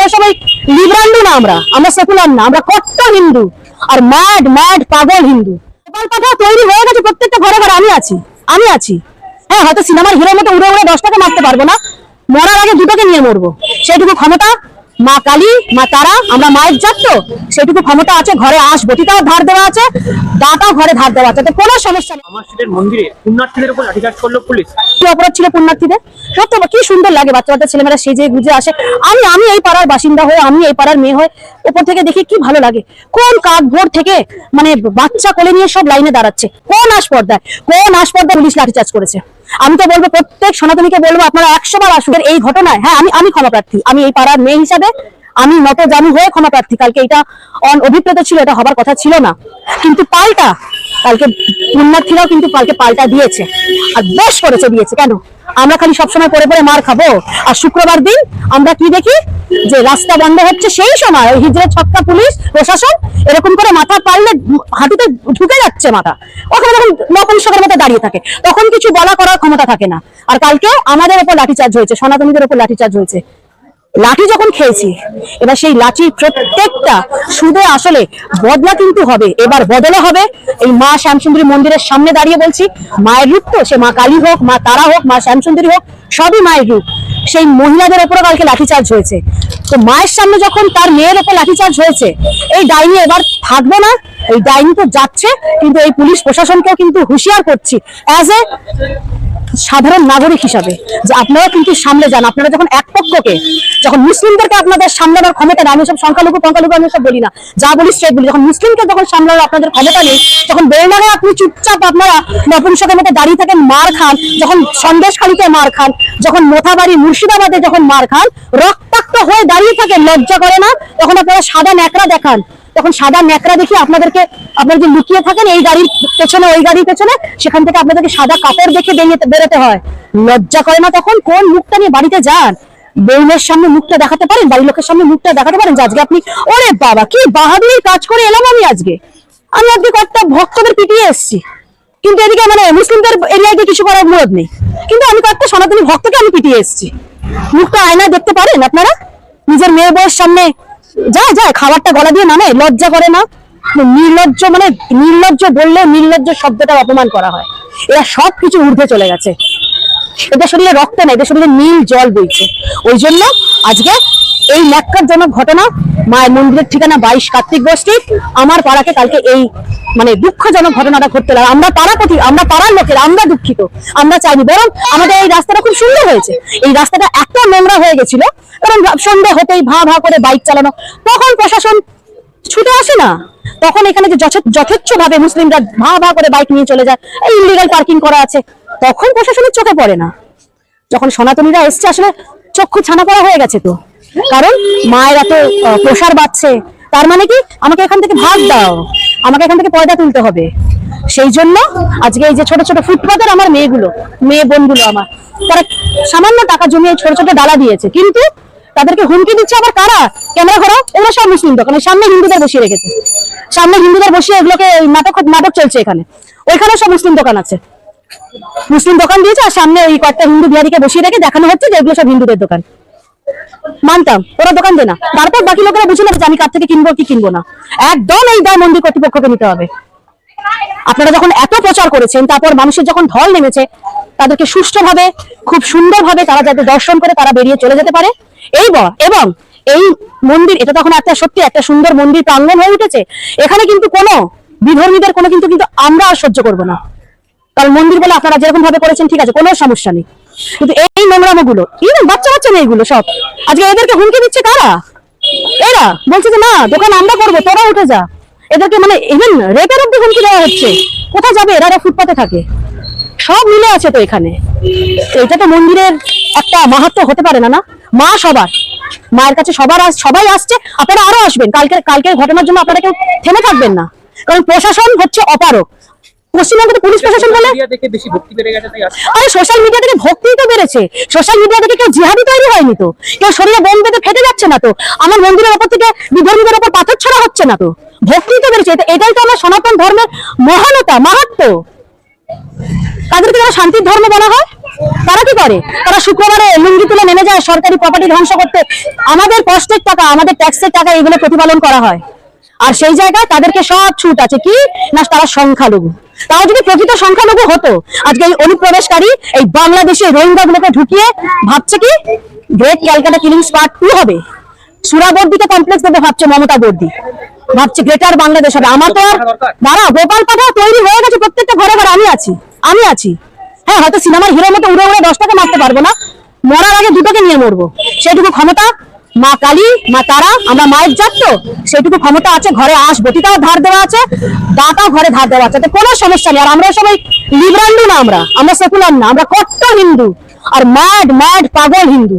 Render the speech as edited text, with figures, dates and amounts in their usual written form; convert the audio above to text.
আমরা সবাই লিবারাল না, আমরা সেকুলার না, আমরা কট্টর হিন্দু আর ম্যাড ম্যাড পাগল হিন্দু। গোপাল পাঠা তৈরি হয়ে গেছে প্রত্যেকটা ঘরে ঘরে। আমি আছি। হ্যাঁ, হয়তো সিনেমার হিরোর মতো উড়ে উড়ে 10টাকে মারতে পারবো না, মরার আগে 2টাকে নিয়ে মরবো, সেইটুকু ক্ষমতা মা কালী মা তারা, আমরা মায়ের জাত তো, সেটুকু ক্ষমতা আছে। ঘরে বটিটাও ধার দেওয়া আছে, দাঁটাও ঘরে ধার দেওয়া আছে, কোনো সমস্যা নেই। আমার স্ট্রিটের মন্দিরে পুণ্যার্থীদের উপর লাঠিচার্জ করলো পুলিশ। কি অপরাধ ছিল পুণ্যার্থীদের? সত্যি কি সুন্দর লাগে, বাচ্চা বাচ্চা ছেলেমেয়েরা সেজে গুজে আসে। আমি এই পাড়ার বাসিন্দা হয়ে, আমি এই পাড়ার মেয়ে হয়ে উপর থেকে দেখি কি ভালো লাগে। কোন কাক ভোর থেকে মানে বাচ্চা কোলে নিয়ে সব লাইনে দাঁড়াচ্ছে, কোন আসপর্দায় পুলিশ লাঠিচার্জ করেছে। আমি তো বলবো, প্রত্যেক সনাতনীকে বলবো, আপনারা 100 বার আসুন এই ঘটনায়। হ্যাঁ, আমি ক্ষমা প্রার্থী, আমি এই পাড়ার মেয়ে হিসাবে আমি নত জানু হয়ে ক্ষমা প্রার্থী। কালকে এটা অভিপ্রেত ছিল, এটা হবার কথা ছিল না, কিন্তু কালকে পুণ্যার্থীরাও কিন্তু পাল্টা দিয়েছে, আর বেশ করেছে দিয়েছে। কেন আমরা খালি সবসময় পরে পরে মার খাবো? আর শুক্রবার দিন আমরা কি দেখি, যে রাস্তা বন্ধ হচ্ছে, সেই সময় ওই হিজড়ে ছক্কা পুলিশ প্রশাসন এরকম করে মাথা পারলে হাঁটুতে ঢুকে যাচ্ছে মাথা, ওখানে যখন নপুংসকের মতো দাঁড়িয়ে থাকে, তখন কিছু বলা করার ক্ষমতা থাকে না। আর কালকে আমাদের উপর লাঠিচার্জ হয়েছে, সনাতনীদের উপর লাঠিচার্জ হয়েছে। লাঠি যখন খেয়েছি, এবার সেই লাঠি প্রত্যেকটা সুদে আসলে বদলা কিন্তু হবে, এবার বদলা হবে। এই মা শ্যামসুন্দরী মন্দিরের সামনে দাঁড়িয়ে বলছি, মায়ের রূপ তো, সে মা কালী হোক, মা তারা হোক, মা শ্যামসুন্দরী হোক, সবই মায়ের রূপ। সেই মহিলাদের উপরও কালকে লাঠিচার্জ হয়েছে, তো মায়ের সামনে যখন তার মেয়ের উপর লাঠিচার্জ হয়েছে, এই ডাইনি এবার থাকবে না। এই ডাইনি তো যাচ্ছে, কিন্তু এই পুলিশ প্রশাসনকেও কিন্তু হুঁশিয়ার করছি অ্যাজ এ সাধারণ নাগরিক হিসাবে, যে আপনারা কিন্তু সামলে যান। আপনারা যখন এক পক্ষকে, যখন মুসলিমদেরকে আপনাদের সামলানোর ক্ষমতা নেই, আমি সব সংখ্যালঘু আমি সব বলি না, যা বলি স্ট্রেট বলি, যখন মুসলিমকে যখন সামলানোর আপনাদের ক্ষমতা নেই, যখন বেলডাঙে আপনি চুপচাপ আপনারা নপুংসকের মতো দাঁড়িয়ে থাকেন, মার খান, যখন সন্দেশখালীতে মার খান, যখন মোথাবাড়ি মুর্শিদাবাদে যখন মার খান, রক্তাক্ত হয়ে দাঁড়িয়ে থাকেন, লজ্জা করে না? তখন আপনারা সাদা ন্যাকড়া দেখান, তখন সাদা ন্যাকড়া দেখি আপনাদেরকে, আপনারা যে লুকিয়ে থাকেন এই গাড়ির পেছনে, ওই গাড়ির পেছনে, সেখান থেকে আপনাদেরকে সাদা কাপড় দেখে বেরোতে হয়। লজ্জা করে না তখন? কোন মুখটা নিয়ে বাড়িতে যান? বউনের সামনে মুখটা দেখাতে পারেন? বাড়ির লোকের সামনে মুখটা দেখাতে পারেন যে আজকে আপনি, ওরে বাবা কি বাহাদুরির কাজ করে এলাম আমি আজকে কয়েকটা ভক্তদের পিটিয়ে এসেছি, কিন্তু এদিকে মানে মুসলিমদের এরিয়ায় কিছু করার মুরদ নেই, কিন্তু আমি কয়েকটা সনাতনী ভক্তকে আমি পিটিয়ে এসেছি। মুখটা আয়নায় দেখতে পারেন আপনারা? নিজের মেয়ে বউয়ের সামনে যায় খাবারটা গলা দিয়ে নামে, লজ্জা করে না? নির্লজ্জ, মানে নির্লজ্জ বললে নির্লজ্জ শব্দটা অপমান করা হয়। এরা সবকিছু ঊর্ধ্বে চলে গেছে, এদের শরীরে রক্ত নেই, এদের শরীরে নীল জল বইছে। ওই জন্য আজকে এই ন্যাক্কারজনক ঘটনা, মায়ের মন্দিরের ঠিকানা 22 কার্তিক গোষ্ঠী, আমার পাড়াকে কালকে এই মানে দুঃখজনক ঘটনাটা ঘটতে লাগে। আমরা পাড়ার লোকেরা আমরা দুঃখিত, আমরা চাইনি, বরং আমাদের এই রাস্তাটা খুব সুন্দর হয়েছে। এই রাস্তাটা এত নোংরা হয়ে গেছিল, কারণ সন্ধ্যে হতেই ভা করে বাইক চালানো, তখন প্রশাসন ছুটে আসে না, তখন এখানে যে যথেচ্ছ ভাবে মুসলিমরা ভা করে বাইক নিয়ে চলে যায়, এই ইলিগাল পার্কিং করা আছে, তখন প্রশাসনের চোখে পড়ে না। যখন সনাতনীরা এসছে, আসলে চক্ষু ছানা পড়া হয়ে গেছে তো, কারণ মায়ের এত প্রসার বাড়ছে, তার মানে কি আমাকে এখান থেকে ভাগ দাও, আমাকে এখান থেকে পয়দা তুলতে হবে। সেই জন্য আজকে এই যে ছোট ছোট ফুটপাতের আমার মেয়ে বোনগুলো আমার, তারা সামান্য টাকা জমিয়ে ছোট ছোট ডালা দিয়েছে, কিন্তু তাদেরকে হুমকি দিচ্ছে আবার কারা? ক্যামেরা ঘোরা, এগুলো সব মুসলিম দোকানের সামনে হিন্দুদের বসিয়ে রেখেছে, সামনে হিন্দুদের বসিয়ে এগুলোকে নাটক চলছে এখানে। ওইখানে সব মুসলিম দোকান আছে, মুসলিম দোকান দিয়েছে, আর সামনে ওই কয়েকটা হিন্দু বিহারিকে বসিয়ে রেখে দেখানো হচ্ছে যে এগুলো সব হিন্দুদের দোকান। মানতাম ওরা দোকান দেয় না, তারপর বাকি লোকেরা বুঝে নেবে যে আমি কার থেকে কিনবো কি কিনবো না। একদম এই দায় মন্দির কর্তৃপক্ষকে নিতে হবে। আপনারা যখন এত প্রচার করেছেন, তারপর মানুষের যখন ঢল নেমেছে, তাদেরকে সুষ্ঠুভাবে খুব সুন্দরভাবে তারা যাতে দর্শন করে তারা বেরিয়ে চলে যেতে পারে। এবং এই মন্দির, এটা তখন সত্যি একটা সুন্দর মন্দির প্রাঙ্গণ হয়ে উঠেছে। এখানে কিন্তু কোনো বিধর্মীদের কোনো কিন্তু আমরা আর সহ্য করবো না, কারণ মন্দির বলে আপনারা যেরকম ভাবে করেছেন ঠিক আছে, কোনো সমস্যা নেই, কিন্তু এই নোংরামো গুলো, বাচ্চা মেয়ে এগুলো সব আজকে এদেরকে হুমকি দিচ্ছে কারা? এরা বলছে যে না দোকান আমরা করবো, তোরা উঠে যা। এদেরকে মানে ইভেন রেপের অব্দি হুমকি দেওয়া হচ্ছে। কোথায় যাবে এরা? ফুটপাতে থাকে, সব মিলে আছে তো এখানে। এটা তো মন্দিরের একটা মাহাত্ম্য হতে পারে না? মা সবার, মায়ের কাছে সবাই আসছে, আপনারা আরো আসবেন। কালকের ঘটনার জন্য আপনারা কেউ থেমে থাকবেন না, কারণ প্রশাসন হচ্ছে অপারক। পশ্চিমবঙ্গে পুলিশ প্রশাসন বলে আরে সোশ্যাল মিডিয়া থেকে ভক্তি তো বেড়েছে, সোশ্যাল মিডিয়া থেকে কেউ জিহাদি তৈরি হয়নি তো, কেউ শরীরে বোম বেঁধে ফেটে যাচ্ছে না তো, আমার মন্দিরের ওপর থেকে বিধর্মীদের ওপর পাথর ছড়া হচ্ছে না তো, ভক্তি তো বেড়েছে। এটাই তো আমার সনাতন ধর্মের মহানতা, মাহাত্ম্য। তাদেরকে যারা শান্তির ধর্ম বলা হয় তারা কি করে? তারা শুক্রবারে লুঙ্গি তুলে নেমে যায় সরকারি প্রপার্টি ধ্বংস করতে। আমাদের কষ্টের টাকা, আমাদের ট্যাক্সের টাকা এগুলো প্রতিপালন করা হয়, আর সেই জায়গায় তাদেরকে সব ছুট আছে কি না তারা সংখ্যালঘু। তাও যদি প্রকৃত সংখ্যালঘু হতো, আজকে এই অনুপ্রবেশকারী এই বাংলাদেশে রোহিঙ্গা গুলোকে ঢুকিয়ে ভাবছে কি গ্রেট ক্যালকাটা কিলিং স্পট 2 হবে, সুরাবর্দিকে কমপ্লেক্স দেবে ভাবছে মমতা বর্দি, ভাবছে গ্রেটার বাংলাদেশ হবে। আমার তো আর দাঁড়া, গোপাল পাঠা তৈরি হয়ে গেছে প্রত্যেকটা ঘরে ঘরে। আমি আছি। হ্যাঁ, হয়তো সিনেমার হিরোর মতো উড়ে উড়ে 10টাকে মারতে পারবো না, মরার আগে 2টোকে নিয়ে মরবো, সেটুকু ক্ষমতা মা কালী মা তারা, আমরা মায়ের জাত তো, সেটুকু ক্ষমতা আছে। ঘরে বটিটাও ধার দেওয়া আছে, দাটাও ঘরে ধার দেওয়া আছে, কোনো সমস্যা নেই। আর আমরা সবাই লিবারাল না, আমরা সেকুলার না, আমরা কট্টর হিন্দু আর ম্যাড পাগল হিন্দু।